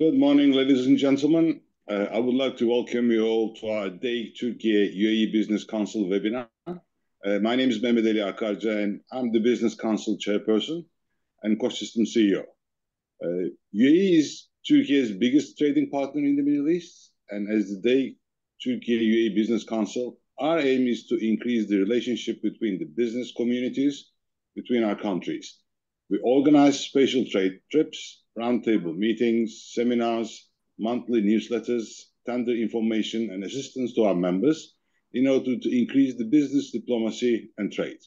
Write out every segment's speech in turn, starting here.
Good morning, ladies and gentlemen. I would like to welcome you all to our DEİK Türkiye-UAE Business Council webinar. My name is Mehmet Ali Akarca, and I'm the Business Council Chairperson and Co-System CEO. UAE is Turkey's biggest trading partner in the Middle East, and as the DEİK Türkiye-UAE Business Council, our aim is to increase the relationship between the business communities between our countries. We organize special trade trips, roundtable meetings, seminars, monthly newsletters, tender information, and assistance to our members in order to increase the business diplomacy and trade.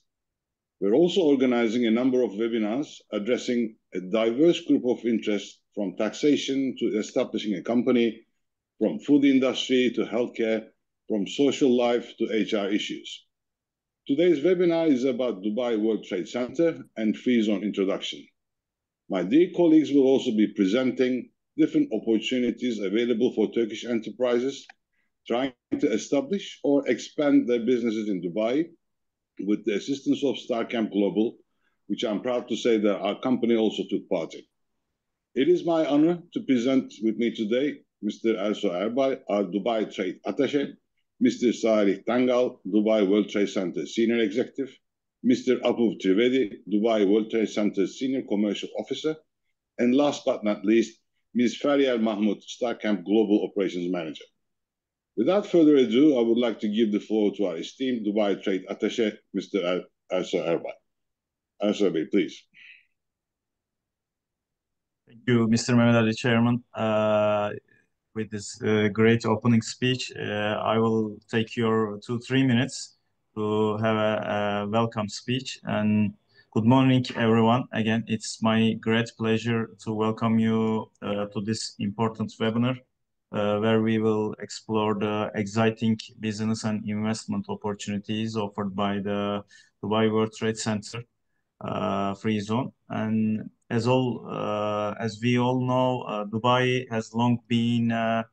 We're also organizing a number of webinars addressing a diverse group of interests, from taxation to establishing a company, from food industry to healthcare, from social life to HR issues. Today's webinar is about Dubai World Trade Center and Freezone introduction. My dear colleagues will also be presenting different opportunities available for Turkish enterprises trying to establish or expand their businesses in Dubai with the assistance of StarCamp Global, which I'm proud to say that our company also took part in. It is my honor to present with me today Mr. Erso Erbay, our Dubai Trade Attaché, Mr. Salih Tangal, Dubai World Trade Center Senior Executive, Mr. Apuv Trivedi, Dubai World Trade Center Senior Commercial Officer, and last but not least, Ms. Feryal Mahmoud, StarCamp Global Operations Manager. Without further ado, I would like to give the floor to our esteemed Dubai Trade Attaché, Mr. Erso Erbay. Erso Bey, please. Thank you, Mr. Mehmet Ali, Chairman. With this great opening speech, I will take your 2-3 minutes to have a welcome speech. And good morning, everyone. Again, it's my great pleasure to welcome you to this important webinar, where we will explore the exciting business and investment opportunities offered by the Dubai World Trade Center, Freezone. And as we all know, Dubai has long been a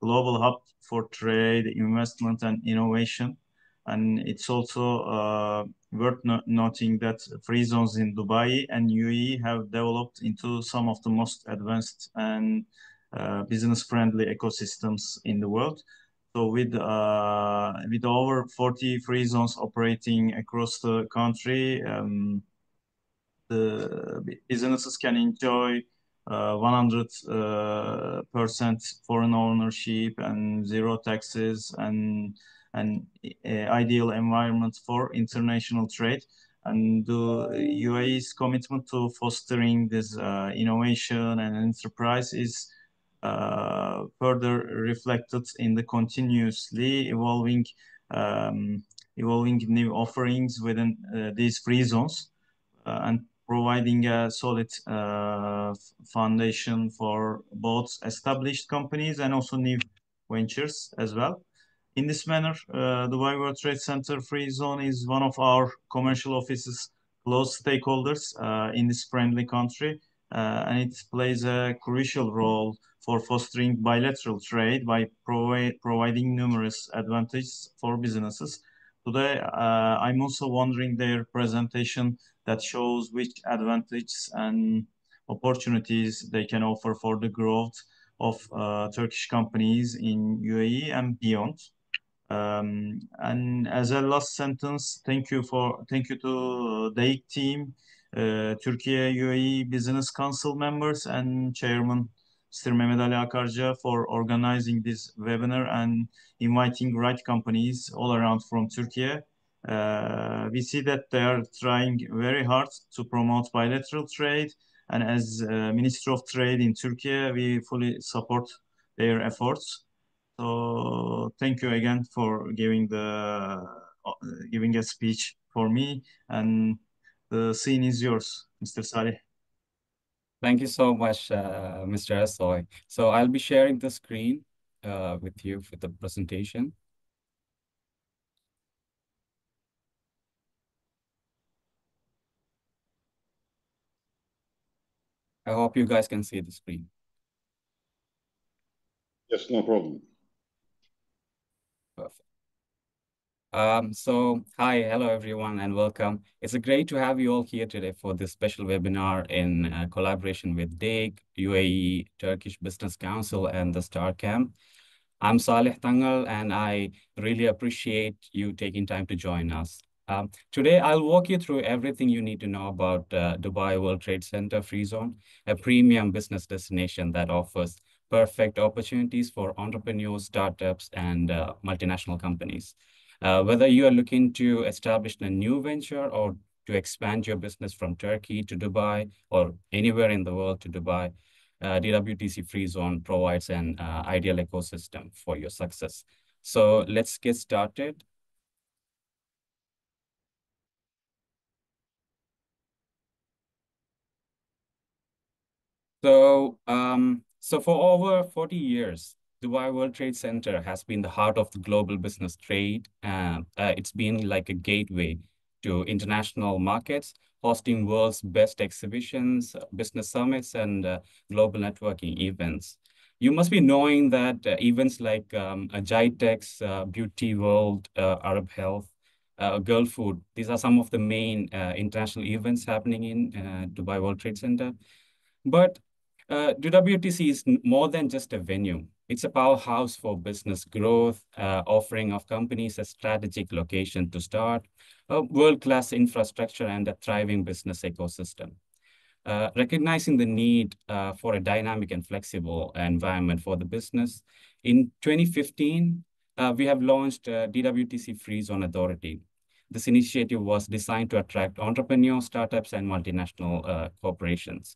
global hub for trade, investment, and innovation. And it's also worth noting that free zones in Dubai and UAE have developed into some of the most advanced and business-friendly ecosystems in the world. So with over 40 free zones operating across the country, the businesses can enjoy 100% foreign ownership and zero taxes and an ideal environment for international trade. And the UAE's commitment to fostering this innovation and enterprise is further reflected in the continuously evolving new offerings within these free zones, and providing a solid foundation for both established companies and also new ventures as well. In this manner, Dubai World Trade Center Free Zone is one of our commercial office's close stakeholders in this friendly country, and it plays a crucial role for fostering bilateral trade by providing numerous advantages for businesses. Today, I'm also wondering their presentation that shows which advantages and opportunities they can offer for the growth of Turkish companies in UAE and beyond. And as a last sentence, thank you to DEİK team, Türkiye-UAE Business Council members and Chairman Mr. Mehmet Ali Akarca for organizing this webinar and inviting right companies all around from Turkey. We see that they are trying very hard to promote bilateral trade, and as Ministry of Trade in Turkey, we fully support their efforts. So thank you again for giving a speech for me, and the scene is yours, Mr. Salih. Thank you so much, Mr. Ersoy. So I'll be sharing the screen with you for the presentation. I hope you guys can see the screen. Yes, no problem. Perfect. Hi, hello everyone, and welcome. It's great to have you all here today for this special webinar in collaboration with DEİK, UAE, Turkish Business Council, and the Star Camp. I'm Saleh Tangal, and I really appreciate you taking time to join us. Today, I'll walk you through everything you need to know about Dubai World Trade Center Freezone, a premium business destination that offers perfect opportunities for entrepreneurs, startups, and multinational companies. Whether you are looking to establish a new venture or to expand your business from Turkey to Dubai or anywhere in the world to Dubai, DWTC Freezone provides an ideal ecosystem for your success. So let's get started. So for over 40 years, Dubai World Trade Center has been the heart of the global business trade. It's been like a gateway to international markets, hosting world's best exhibitions, business summits, and global networking events. You must be knowing that events like GITEX, Beauty World, Arab Health, Girl Food, these are some of the main international events happening in Dubai World Trade Center. But WTC is more than just a venue. It's a powerhouse for business growth, offering of companies a strategic location to start, a world-class infrastructure, and a thriving business ecosystem. Recognizing the need for a dynamic and flexible environment for the business, in 2015, we have launched DWTC Freezone Authority. This initiative was designed to attract entrepreneurs, startups, and multinational corporations,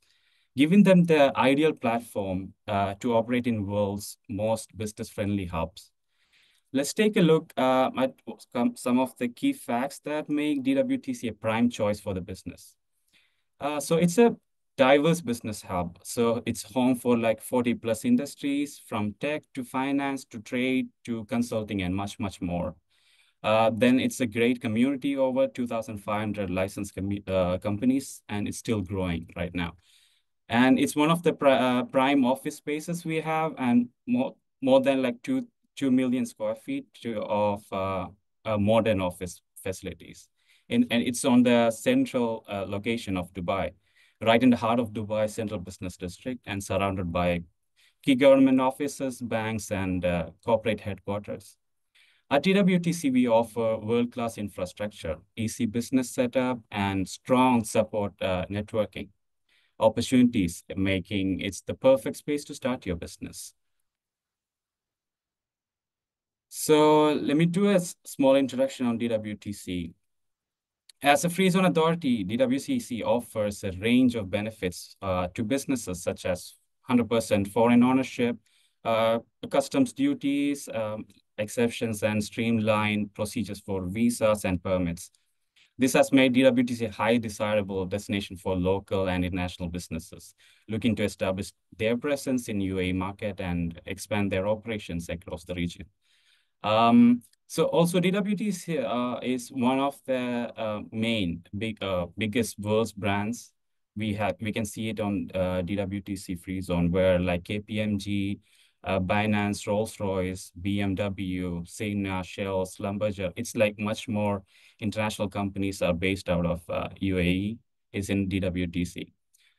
giving them the ideal platform to operate in world's most business-friendly hubs. Let's take a look at some of the key facts that make DWTC a prime choice for the business. So it's a diverse business hub. So it's home for like 40 plus industries, from tech to finance to trade to consulting and much, much more. Then it's a great community, over 2,500 licensed companies, and it's still growing right now. And it's one of the prime office spaces we have, and more than like 2 million square feet of modern office facilities. And it's on the central location of Dubai, right in the heart of Dubai Central Business District, and surrounded by key government offices, banks, and corporate headquarters. At TWTC, we offer world-class infrastructure, easy business setup, and strong support networking opportunities, making it's the perfect space to start your business. So let me do a small introduction on DWTC. As a free zone authority, DWCC offers a range of benefits to businesses, such as 100% foreign ownership, customs duties, exceptions, and streamlined procedures for visas and permits. This has made DWTC a highly desirable destination for local and international businesses looking to establish their presence in UAE market and expand their operations across the region. So also DWTC is one of the biggest world's brands. We can see it on DWTC Freezone, where like KPMG, Binance, Rolls-Royce, BMW, Cigna, Shell, Schlumberger, it's like much more international companies are based out of UAE, is in DWTC.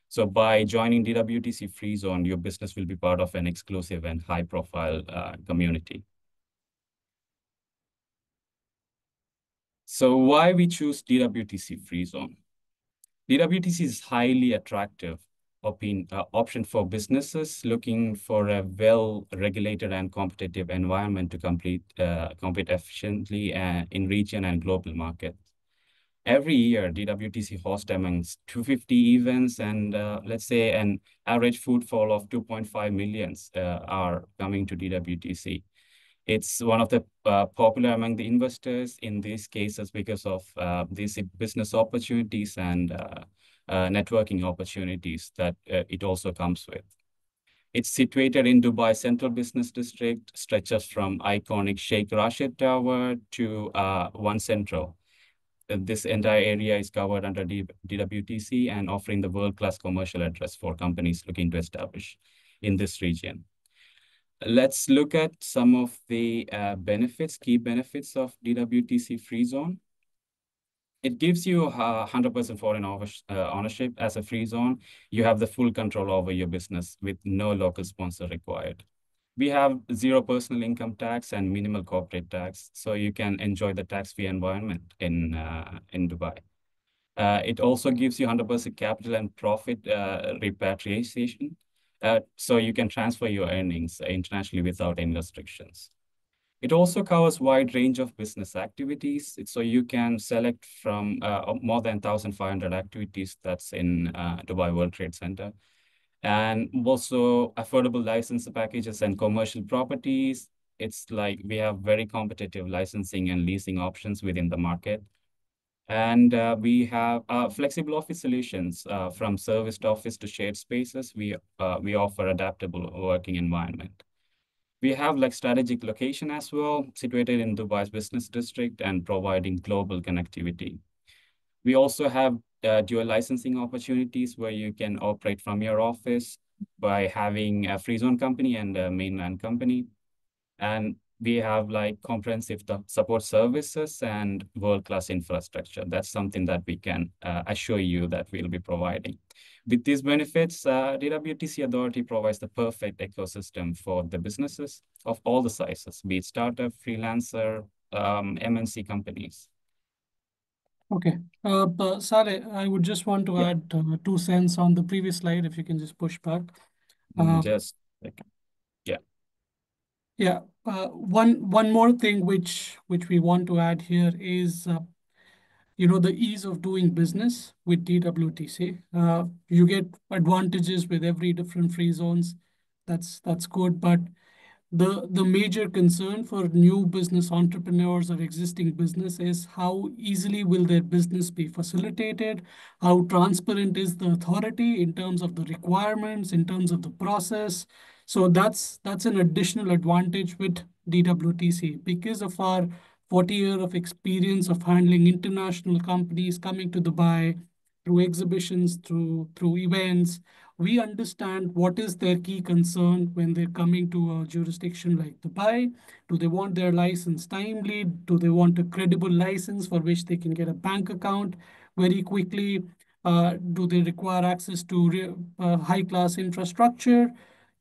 So by joining DWTC Freezone, your business will be part of an exclusive and high-profile community. So why we choose DWTC Freezone? DWTC is highly attractive option for businesses looking for a well-regulated and competitive environment to compete efficiently in region and global markets. Every year, DWTC hosts amongst 250 events, and let's say an average footfall of 2.5 million are coming to DWTC. It's one of the popular among the investors in these cases because of these business opportunities and networking opportunities that it also comes with. It's situated in Dubai Central Business District, stretches from iconic Sheikh Rashid Tower to One Central. This entire area is covered under DWTC and offering the world-class commercial address for companies looking to establish in this region. Let's look at some of the key benefits of DWTC Freezone. It gives you 100% foreign ownership as a free zone. You have the full control over your business with no local sponsor required. We have zero personal income tax and minimal corporate tax, so you can enjoy the tax-free environment in Dubai. It also gives you 100% capital and profit repatriation, so you can transfer your earnings internationally without any restrictions. It also covers a wide range of business activities, so you can select from more than 1,500 activities that's in Dubai World Trade Center. And also affordable license packages and commercial properties. It's like we have very competitive licensing and leasing options within the market. And we have flexible office solutions from serviced office to shared spaces. We offer adaptable working environment. We have like strategic location as well, situated in Dubai's business district and providing global connectivity. We also have dual licensing opportunities where you can operate from your office by having a free zone company and a mainland company. And we have like comprehensive support services and world-class infrastructure. That's something that we can assure you that we'll be providing. With these benefits, DWTC Authority provides the perfect ecosystem for the businesses of all the sizes, be it startup, freelancer, MNC companies. Okay. Saleh, I would just want to add 2 cents on the previous slide, if you can just push back. Just like, yeah. Yeah. One more thing which we want to add here is the ease of doing business with DWTC. You get advantages with every different free zones. That's good, but the major concern for new business entrepreneurs or existing business is how easily will their business be facilitated, how transparent is the authority in terms of the requirements, in terms of the process. So that's an additional advantage with DWTC because of our 40 years of experience of handling international companies coming to Dubai through exhibitions, through events. We understand what is their key concern when they're coming to a jurisdiction like Dubai. Do they want their license timely? Do they want a credible license for which they can get a bank account very quickly? Do they require access to high-class infrastructure?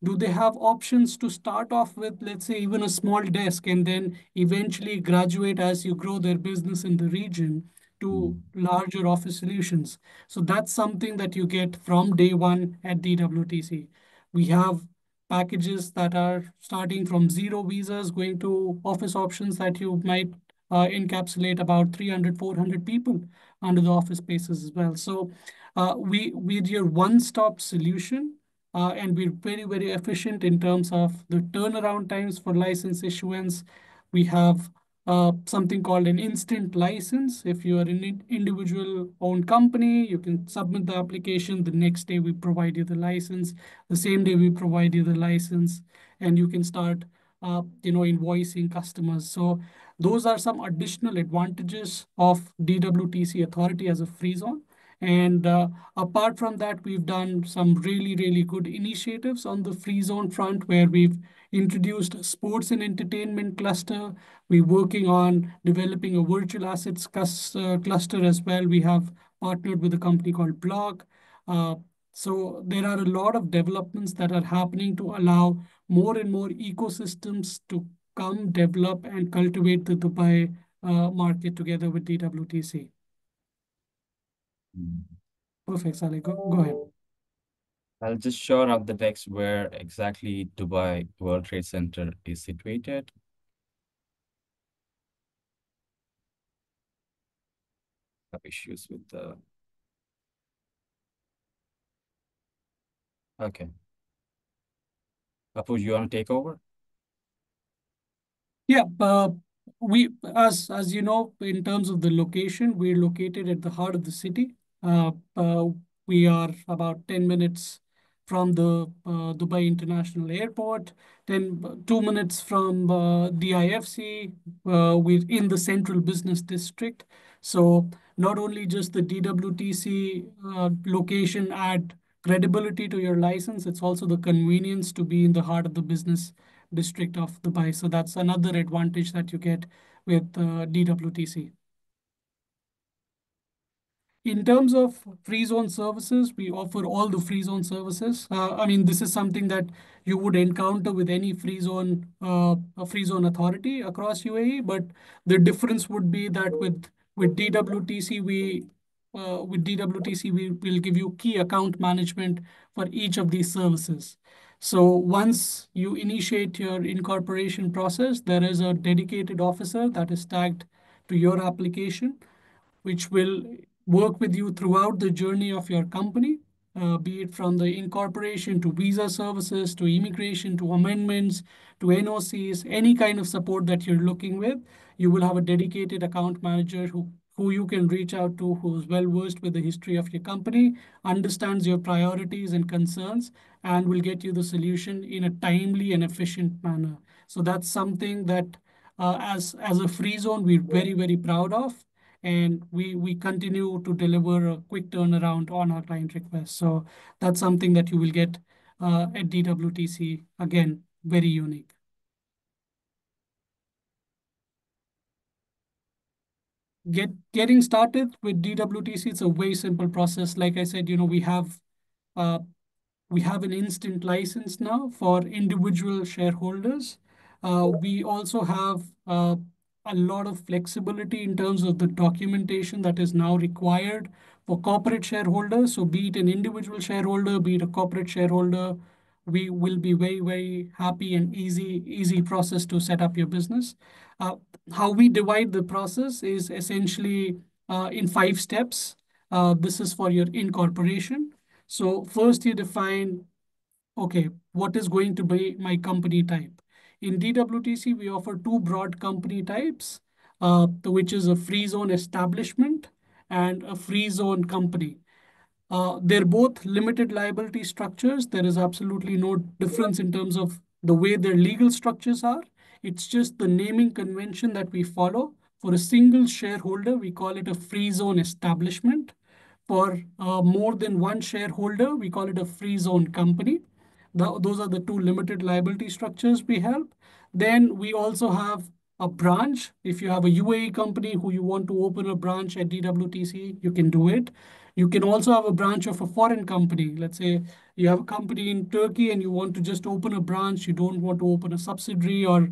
Do they have options to start off with, let's say, even a small desk and then eventually graduate as you grow their business in the region to larger office solutions? So that's something that you get from day one at DWTC. We have packages that are starting from zero visas going to office options that you might encapsulate about 300, 400 people under the office spaces as well. So we're your one-stop solution. And we're very, very efficient in terms of the turnaround times for license issuance. We have something called an instant license. If you are an individual owned company, you can submit the application. The next day we provide you the license. The same day we provide you the license, and you can start, invoicing customers. So those are some additional advantages of DWTC Authority as a free zone. And apart from that, we've done some really, really good initiatives on the free zone front where we've introduced a sports and entertainment cluster. We're working on developing a virtual assets cluster as well. We have partnered with a company called Block. So there are a lot of developments that are happening to allow more and more ecosystems to come, develop, and cultivate the Dubai market together with DWTC. Perfect, Saleh. Go ahead. I'll just show up the text where exactly Dubai World Trade Center is situated. Have issues with the... Okay. Apu, you want to take over? Yeah, we as you know, in terms of the location, we're located at the heart of the city. We are about 10 minutes from the Dubai International Airport, 2 minutes from DIFC. We're in the central business district. So not only just the DWTC location add credibility to your license, it's also the convenience to be in the heart of the business district of Dubai. So that's another advantage that you get with DWTC. In terms of free zone services, we offer all the free zone services. I mean, this is something that you would encounter with any a free zone authority across UAE. But the difference would be that with DWTC, we will give you key account management for each of these services. So once you initiate your incorporation process, there is a dedicated officer that is tagged to your application, which will work with you throughout the journey of your company, be it from the incorporation to visa services, to immigration, to amendments, to NOCs, any kind of support that you're looking with. You will have a dedicated account manager who you can reach out to, who's well versed with the history of your company, understands your priorities and concerns, and will get you the solution in a timely and efficient manner. So that's something that as a free zone, we're very, very proud of. And we continue to deliver a quick turnaround on our client requests. So that's something that you will get at DWTC. Again, very unique. Getting started with DWTC, it's a very simple process. Like I said, we have an instant license now for individual shareholders. We also have a lot of flexibility in terms of the documentation that is now required for corporate shareholders. So be it an individual shareholder, be it a corporate shareholder, we will be very, very happy and easy process to set up your business. How we divide the process is essentially in 5 steps. This is for your incorporation. So first you define, okay, what is going to be my company type? In DWTC, we offer 2 broad company types, which is a free zone establishment and a free zone company. They're both limited liability structures. There is absolutely no difference in terms of the way their legal structures are. It's just the naming convention that we follow. For a single shareholder, we call it a free zone establishment. For more than one shareholder, we call it a free zone company. Those are the 2 limited liability structures we help. Then we also have a branch. If you have a UAE company who you want to open a branch at DWTC, you can do it. You can also have a branch of a foreign company. Let's say you have a company in Turkey and you want to just open a branch. You don't want to open a subsidiary, or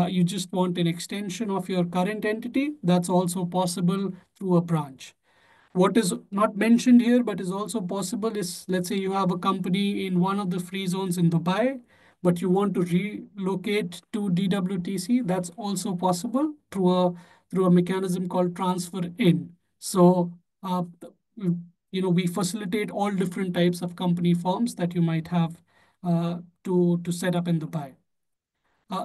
you just want an extension of your current entity. That's also possible through a branch. What is not mentioned here, but is also possible, is, let's say you have a company in one of the free zones in Dubai, but you want to relocate to DWTC. That's also possible through a mechanism called transfer in. So, we facilitate all different types of company forms that you might have to set up in Dubai.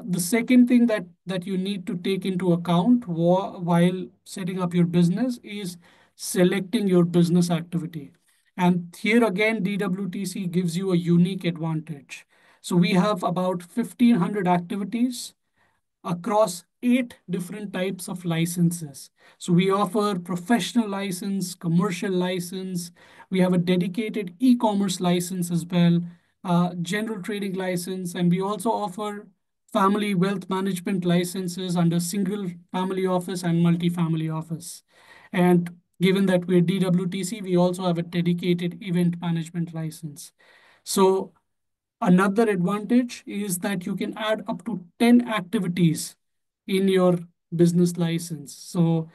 The second thing that you need to take into account while setting up your business is selecting your business activity. And here again, DWTC gives you a unique advantage. So we have about 1,500 activities across 8 different types of licenses. So we offer professional license, commercial license. We have a dedicated e-commerce license as well, general trading license, and we also offer family wealth management licenses under single family office and multi-family office. And given that we're DWTC, we also have a dedicated event management license. So another advantage is that you can add up to 10 activities in your business license. So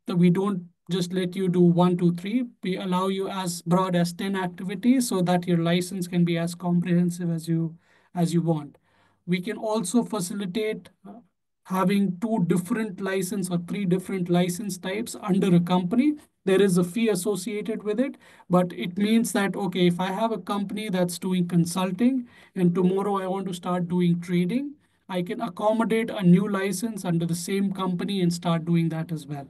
we don't just let you do 1, 2, 3. We allow you as broad as 10 activities so that your license can be as comprehensive as you want. We can also facilitate having 2 different license or 3 different license types under a company. There is a fee associated with it, but it means that, okay, if I have a company that's doing consulting and tomorrow I want to start doing trading, I can accommodate a new license under the same company and start doing that as well.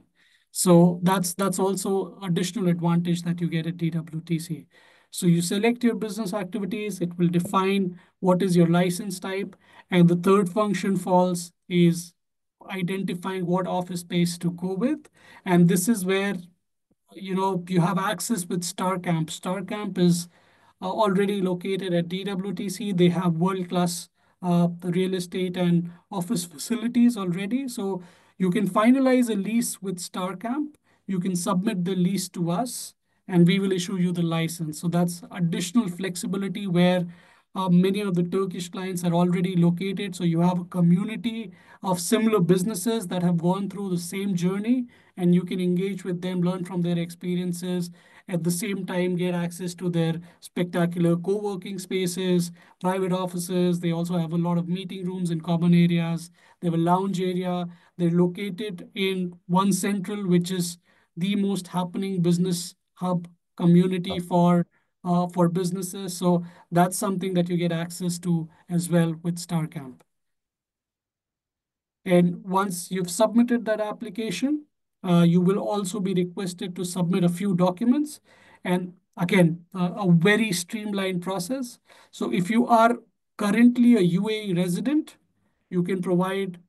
So that's also additional advantage that you get at DWTC. So you select your business activities, it will define what is your license type. And the third function falls is identifying what office space to go with. And this is where you have access with StarCamp. StarCamp is already located at DWTC. They have world-class the real estate and office facilities already. So you can finalize a lease with StarCamp. You can submit the lease to us, and we will issue you the license. So that's additional flexibility where many of the Turkish clients are already located. So you have a community of similar businesses that have gone through the same journey, and you can engage with them, learn from their experiences, at the same time get access to their spectacular co-working spaces, private offices. They also have a lot of meeting rooms and common areas. They have a lounge area. They're located in One Central, which is the most happening business hub community for businesses. So that's something that you get access to as well with StarCamp. And once you've submitted that application, you will also be requested to submit a few documents. And again, a very streamlined process. So if you are currently a UAE resident, you can provide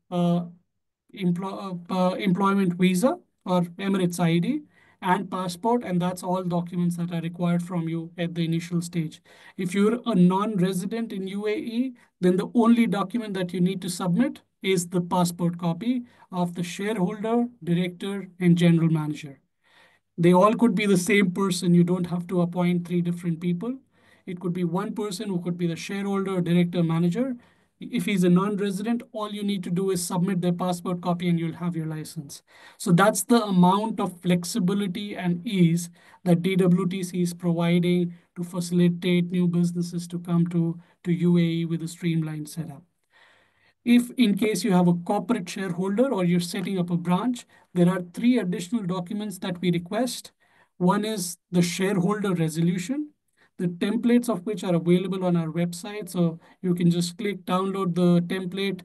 employment visa or Emirates ID and passport, and that's all documents that are required from you at the initial stage. If you're a non-resident in UAE, then the only document that you need to submit is the passport copy of the shareholder, director, and general manager. They all could be the same person. You don't have to appoint 3 different people. It could be one person who could be the shareholder, director, manager. If he's a non-resident, all you need to do is submit their passport copy and you'll have your license. So that's the amount of flexibility and ease that DWTC is providing to facilitate new businesses to come to UAE with a streamlined setup. If in case you have a corporate shareholder or you're setting up a branch, there are 3 additional documents that we request. One is the shareholder resolution, the templates of which are available on our website. So you can just click download the template,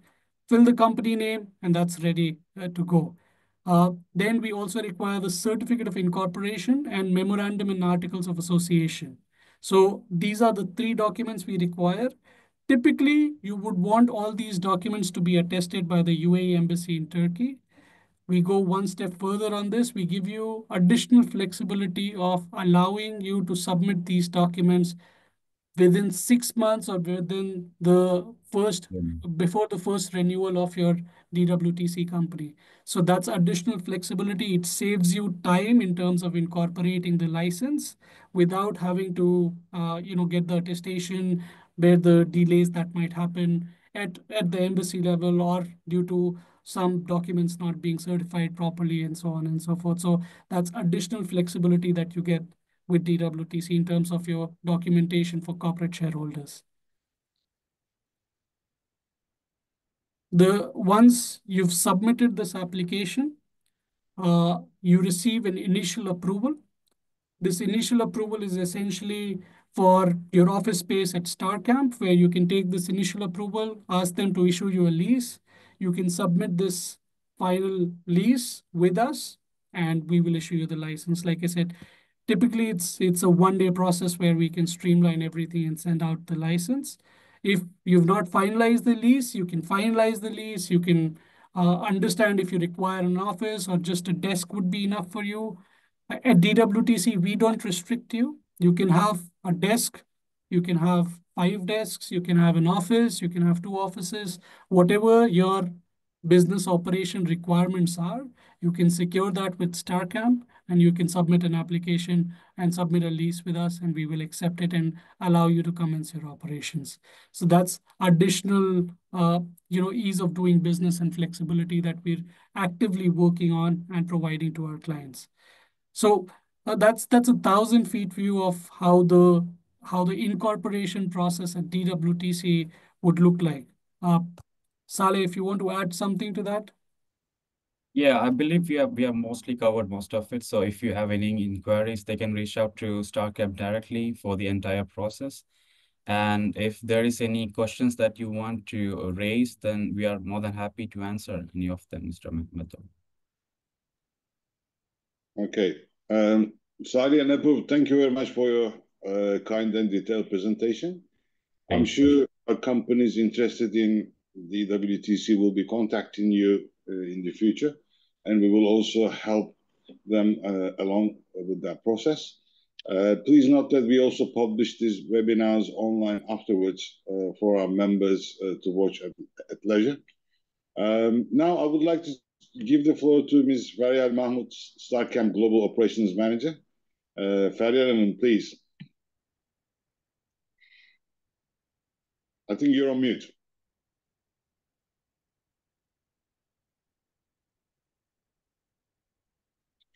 fill the company name, and that's ready to go. Then we also require the certificate of incorporation and memorandum and articles of association. So these are the 3 documents we require. Typically, you would want all these documents to be attested by the UAE Embassy in Turkey. We go one step further on this. We give you additional flexibility of allowing you to submit these documents within 6 months or within the before the first renewal of your DWTC company. So that's additional flexibility. It saves you time in terms of incorporating the license without having to, get the attestation, bear the delays that might happen at the embassy level or due to some documents not being certified properly and so on and so forth. So that's additional flexibility that you get with DWTC in terms of your documentation for corporate shareholders. Once you've submitted this application, you receive an initial approval. This initial approval is essentially for your office space at StarCamp, where you can take this initial approval, ask them to issue you a lease. You can submit this final lease with us, and we will issue you the license. Like I said, typically it's a one-day process where we can streamline everything and send out the license. If you've not finalized the lease, you can finalize the lease. You can understand if you require an office or just a desk would be enough for you. At DWTC, we don't restrict you. You can have a desk, you can have 5 desks, you can have an office, you can have 2 offices, whatever your business operation requirements are, you can secure that with StarCamp and you can submit an application and submit a lease with us and we will accept it and allow you to commence your operations. So that's additional, ease of doing business and flexibility that we're actively working on and providing to our clients. So that's a 1,000-feet view of how the incorporation process at DWTC would look like. Saleh, if you want to add something to that. Yeah, I believe we have mostly covered most of it. So if you have any inquiries, they can reach out to StarCamp directly for the entire process. And if there is any questions that you want to raise, then we are more than happy to answer any of them, Mr. Mehmet. Okay. Salih and Abu, thank you very much for your kind and detailed presentation. I'm sure our companies interested in DWTC will be contacting you in the future, and we will also help them along with that process. Please note that we also publish these webinars online afterwards for our members to watch at leisure. Now, I would like to give the floor to Ms. Feryal Mahmut, Starcamp Global Operations Manager. Feryal, please. I think you're on mute.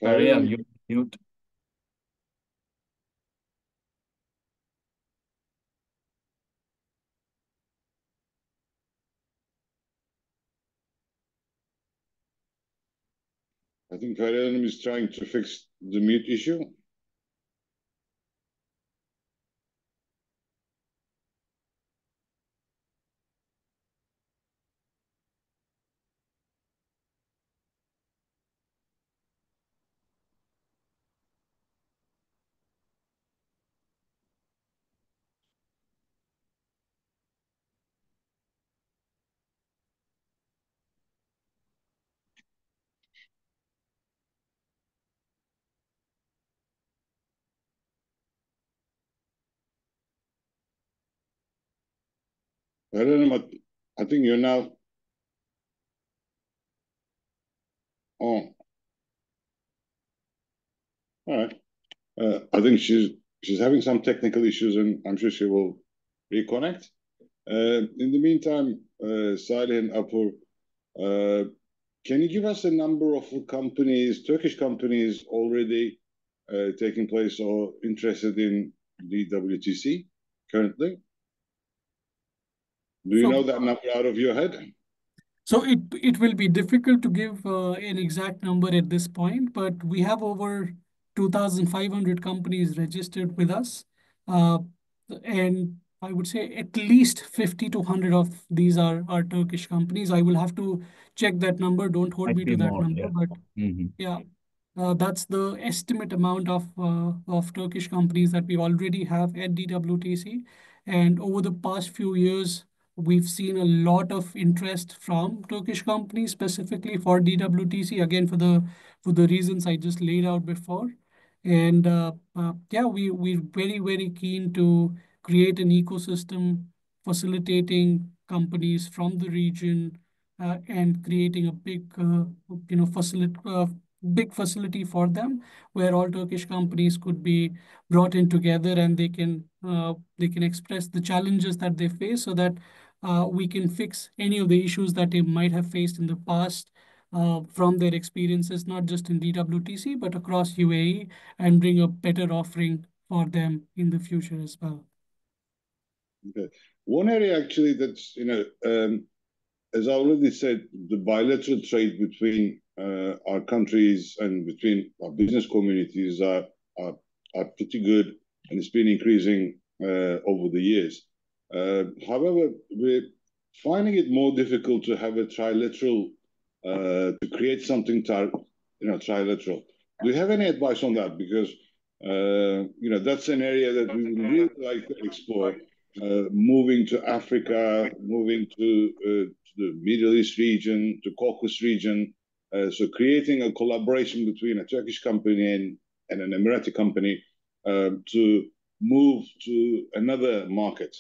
Feryal, you're mute. I think Feryal is trying to fix the mute issue. Feryal, I think you're now on. All right. I think she's having some technical issues, and I'm sure she will reconnect. In the meantime, Salih and Apur, can you give us a number of companies, Turkish companies, already taking place or interested in the WTC currently? Do you know that number out of your head? So it will be difficult to give an exact number at this point, but we have over 2,500 companies registered with us. And I would say at least 50 to 100 of these are Turkish companies. I will have to check that number. Don't hold Might me be to that more, number, yeah. but yeah. That's the estimate amount of Turkish companies that we already have at DWTC. And over the past few years, we've seen a lot of interest from Turkish companies, specifically for DWTC, again, for the reasons I just laid out before. And yeah, we're very, very keen to create an ecosystem facilitating companies from the region and creating a big facility for them, where all Turkish companies could be brought in together, and they can express the challenges that they face, so that we can fix any of the issues that they might have faced in the past from their experiences, not just in DWTC, but across UAE, and bring a better offering for them in the future as well. Okay. One area actually that's, as I already said, the bilateral trade between our countries and between our business communities are pretty good, and it's been increasing over the years. However, we're finding it more difficult to have a trilateral, to create something trilateral. Do you have any advice on that? Because that's an area that we would really like to explore. Moving to Africa, moving to the Middle East region, to Caucasus region. So creating a collaboration between a Turkish company and an Emirati company to move to another market.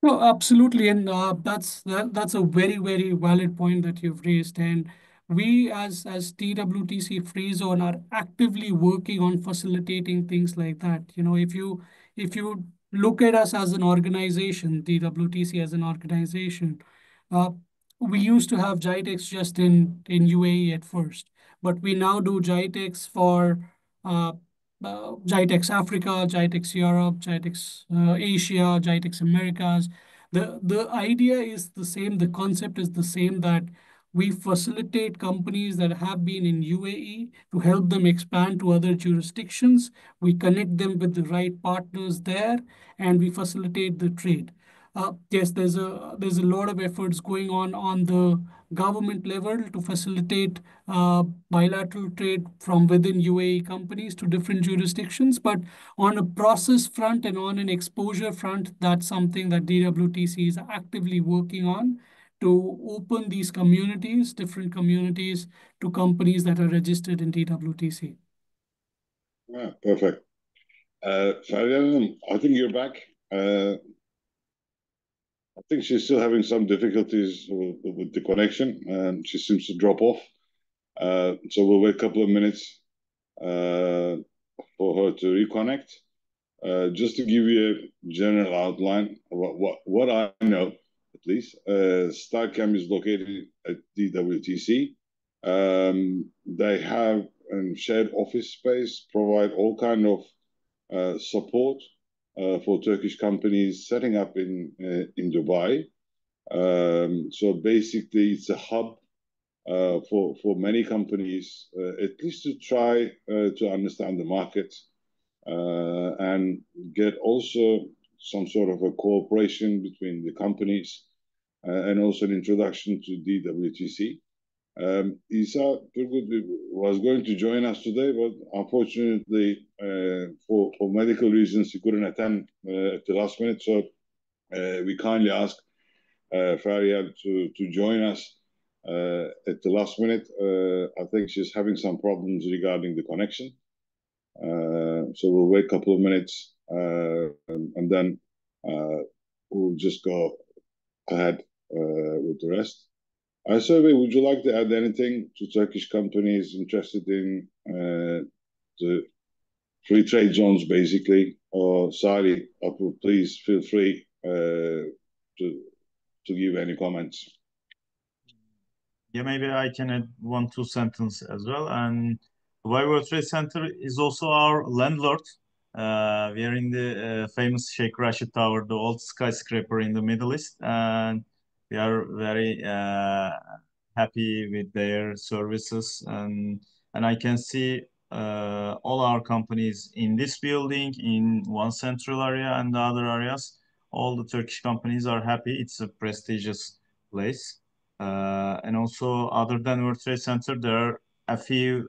No, absolutely, and that's a very, very valid point that you've raised. And we, as TWTC Freezone, are actively working on facilitating things like that. If you look at us as an organization, TWTC as an organization, uh, we used to have GITEX just in UAE at first, but we now do GITEX for GITEX Africa, GITEX Europe, GITEX Asia, GITEX Americas. The idea is the same, the concept is the same, that we facilitate companies that have been in UAE to help them expand to other jurisdictions. We connect them with the right partners there, and we facilitate the trade. Yes, there's a lot of efforts going on the government level to facilitate bilateral trade from within UAE companies to different jurisdictions. But on a process front and on an exposure front, that's something that DWTC is actively working on, to open these communities, different communities, to companies that are registered in DWTC. Yeah, perfect. Feryal, I think you're back. I think she's still having some difficulties with the connection. She seems to drop off. So we'll wait a couple of minutes for her to reconnect. Just to give you a general outline of what I know, at least, StarChem is located at DWTC. They have a shared office space, provide all kind of support for Turkish companies setting up in Dubai. So basically, it's a hub for many companies, at least to try to understand the market and get also some sort of a cooperation between the companies and also an introduction to DWTC. Isa Turgut was going to join us today, but unfortunately, for medical reasons, he couldn't attend at the last minute. So we kindly asked Faryal to join us at the last minute. I think she's having some problems regarding the connection. So we'll wait a couple of minutes and then we'll just go ahead with the rest. Survey, would you like to add anything to Turkish companies interested in the free trade zones, basically? Or Sari, Apu, please feel free to give any comments. Yeah, maybe I can add 1-2 sentences as well. And Dubai World Trade Center is also our landlord. We are in the famous Sheikh Rashid Tower, the old skyscraper in the Middle East, and we are very happy with their services. And I can see all our companies in this building, in one central area and the other areas. All the Turkish companies are happy. It's a prestigious place. And also, other than World Trade Center, there are a few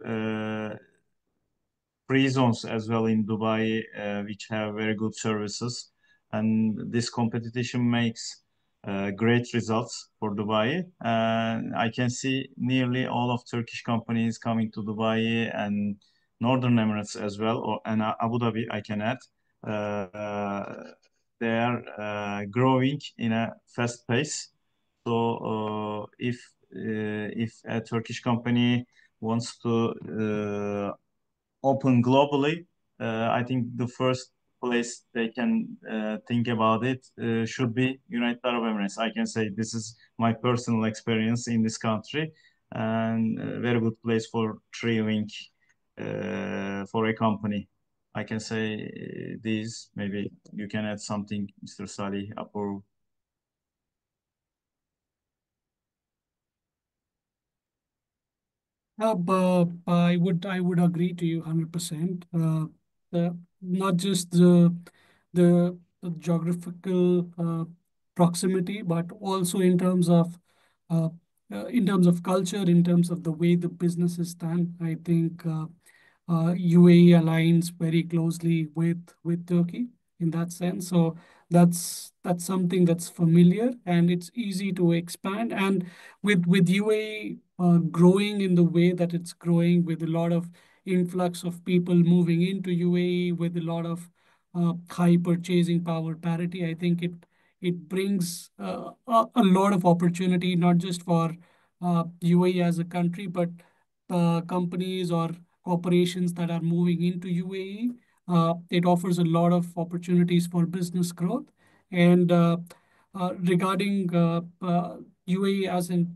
free zones as well in Dubai, which have very good services. And this competition makes great results for Dubai. And I can see nearly all of Turkish companies coming to Dubai and Northern Emirates as well, and Abu Dhabi, I can add. They are growing in a fast pace. So if a Turkish company wants to open globally, I think the first place they can think about it should be United Arab Emirates. I can say this is my personal experience in this country, and a very good place for thriving for a company. I can say these. Maybe you can add something, Mr. Salih, or But I would agree to you 100%. Not just the geographical proximity, but also uh, in terms of culture, in terms of the way the business is done. I think UAE aligns very closely with Turkey in that sense. So that's something that's familiar and it's easy to expand. And with UAE growing in the way that it's growing, with a lot of influx of people moving into UAE, with a lot of high purchasing power parity, I think it brings a lot of opportunity, not just for UAE as a country, but companies or corporations that are moving into UAE. It offers a lot of opportunities for business growth. And regarding UAE as in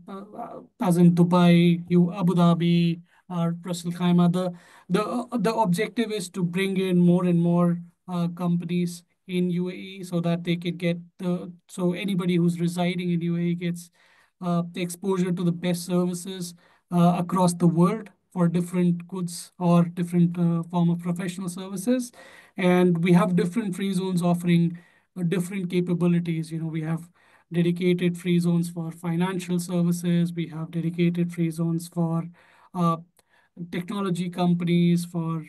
Dubai, Abu Dhabi, or Ras Al Khaimah, the objective is to bring in more and more companies in UAE so that they can get so anybody who's residing in UAE gets the exposure to the best services across the world for different goods or different form of professional services. And we have different free zones offering different capabilities. We have dedicated free zones for financial services. We have dedicated free zones for uh, technology companies, for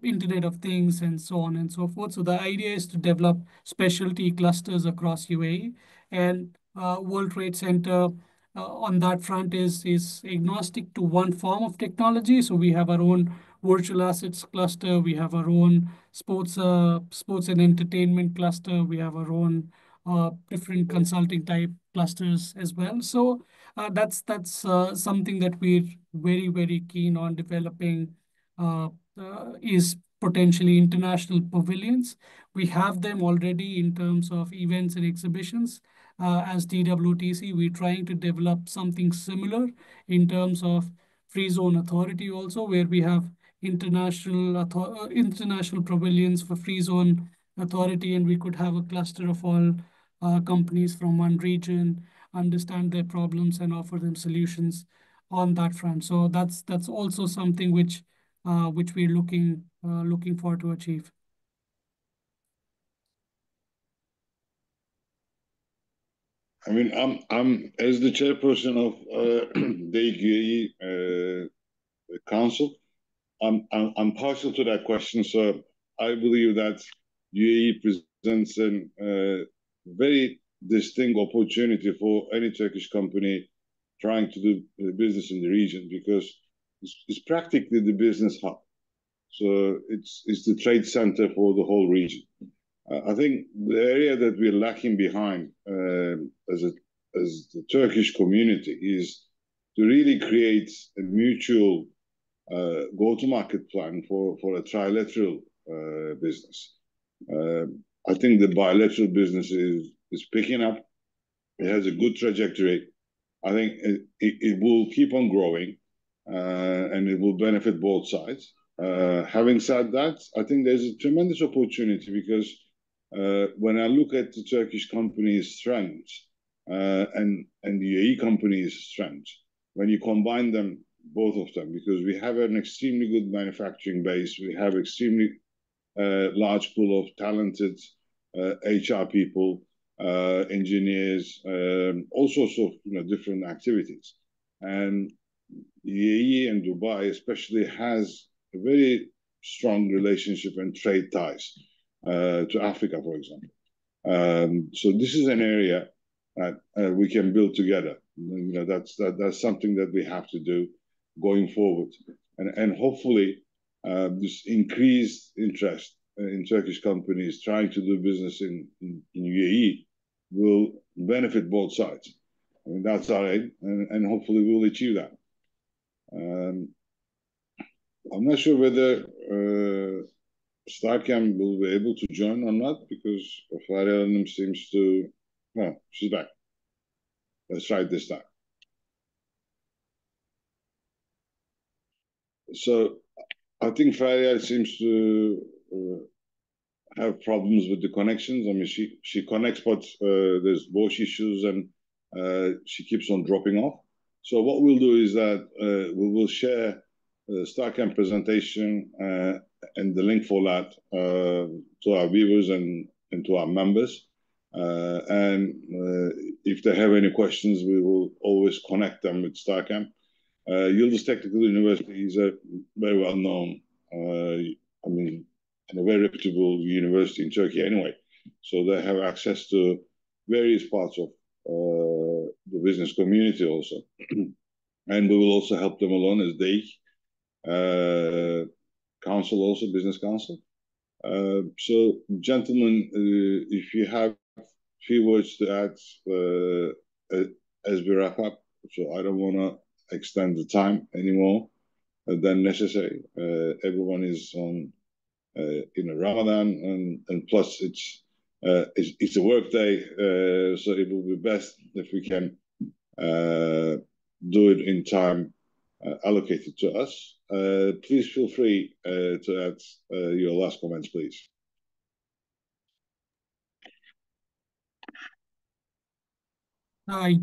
Internet of Things, and so on and so forth. So the idea is to develop specialty clusters across UAE, and World Trade Center on that front is agnostic to one form of technology. So we have our own virtual assets cluster. We have our own sports and entertainment cluster. We have our own different consulting type clusters as well. So that's something that we're very, very keen on developing, is potentially international pavilions. We have them already in terms of events and exhibitions. As DWTC, we're trying to develop something similar in terms of Freezone Authority also, where we have international pavilions for Freezone Authority, and we could have a cluster of all companies from one region, understand their problems and offer them solutions on that front. So that's also something which we're looking forward to achieve. I mean, I'm as the chairperson of DEİK UAE Council. I'm partial to that question, so I believe that UAE presents a very distinct opportunity for any Turkish company trying to do business in the region, because it's practically the business hub. So it's the trade center for the whole region. I think the area that we're lacking behind as the Turkish community is to really create a mutual go-to-market plan for a trilateral business. I think the bilateral business is picking up. It has a good trajectory. I think it will keep on growing, and it will benefit both sides. Having said that, I think there's a tremendous opportunity, because when I look at the Turkish company's strengths and the UAE company's strengths, when you combine them, both of them, because we have an extremely good manufacturing base, we have extremely large pool of talented HR people, engineers, all sorts of different activities. And UAE and Dubai especially has a very strong relationship and trade ties to Africa, for example. So this is an area that we can build together. That's something that we have to do going forward, and hopefully this increased interest in Turkish companies trying to do business in UAE will benefit both sides. I mean, that's our aim, and hopefully we'll achieve that. I'm not sure whether Starcam will be able to join or not, because Fahriye Hanım seems to... No, she's back. Let's try it this time. So I think Fahriye seems to have problems with the connections. I mean, she connects, but there's voice issues, and she keeps on dropping off. So what we'll do is that we will share the Starcam presentation and the link for that to our viewers and to our members. And if they have any questions, we will always connect them with Starcam. Yıldız Technical University is a very well-known, I mean, and a very reputable university in Turkey anyway. So they have access to various parts of the business community also. And we will also help them along as DEİK Council, also Business Council. So, gentlemen, if you have a few words to add as we wrap up, so I don't want to extend the time anymore than necessary. Everyone is on Ramadan, and plus it's a work day, so it will be best if we can do it in time allocated to us. Please feel free to add your last comments, please. I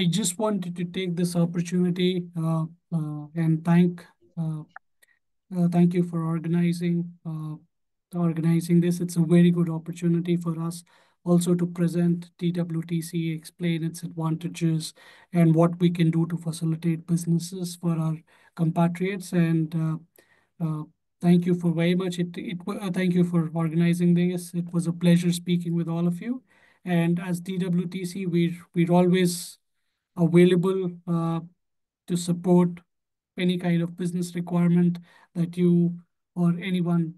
just wanted to take this opportunity and thank you for organizing this. It's a very good opportunity for us also to present DWTC, explain its advantages and what we can do to facilitate businesses for our compatriots. And thank you for very much. Thank you for organizing this. It was a pleasure speaking with all of you. And as DWTC, we're always available to support any kind of business requirement that you or anyone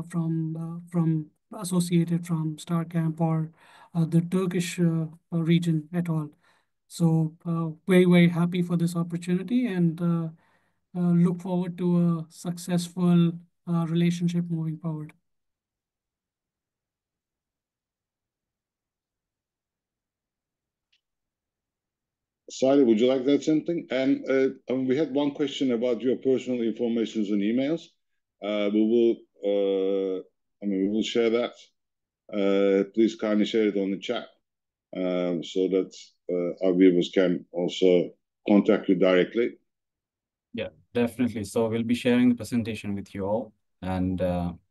from associated from StarCamp or the Turkish region at all. So very, very happy for this opportunity and look forward to a successful relationship moving forward. Salih, would you like to add something? And we had one question about your personal information and emails. We will share that. Please kindly share it on the chat so that our viewers can also contact you directly. Yeah, definitely. So we'll be sharing the presentation with you all, and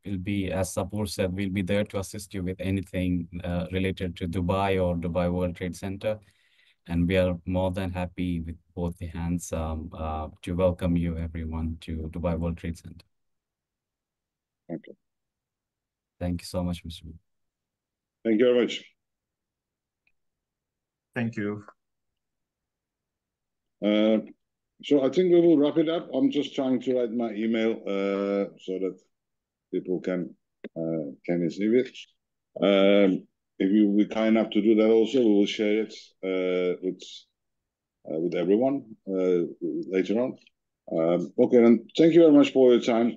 we'll be, as Sapur said, we'll be there to assist you with anything related to Dubai or Dubai World Trade Center. And we are more than happy with both the hands to welcome you, everyone, to Dubai World Trade Center. Okay. Thank you so much, Mr. Thank you very much. Thank you. So I think we will wrap it up. I'm just trying to write my email so that people can receive it. If you will be kind enough to do that also, we will share it with everyone later on. Okay, and thank you very much for your time,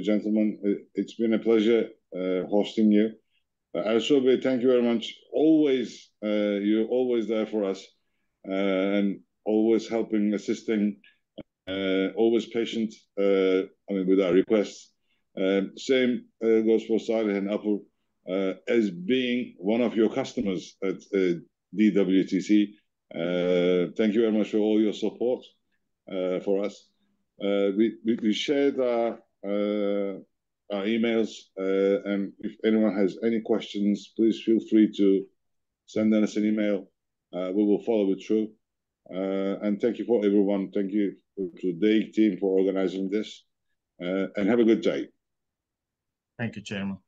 gentlemen. It's been a pleasure hosting you. Ersoy, thank you very much. Always, you're always there for us and always helping, assisting, always patient with our requests. Same goes for Salih and Apur. As being one of your customers at DWTC, thank you very much for all your support for us. We shared our emails, and if anyone has any questions, please feel free to send us an email. We will follow it through. And thank you for everyone. Thank you to the DEİK team for organizing this. And have a good day. Thank you, Chairman.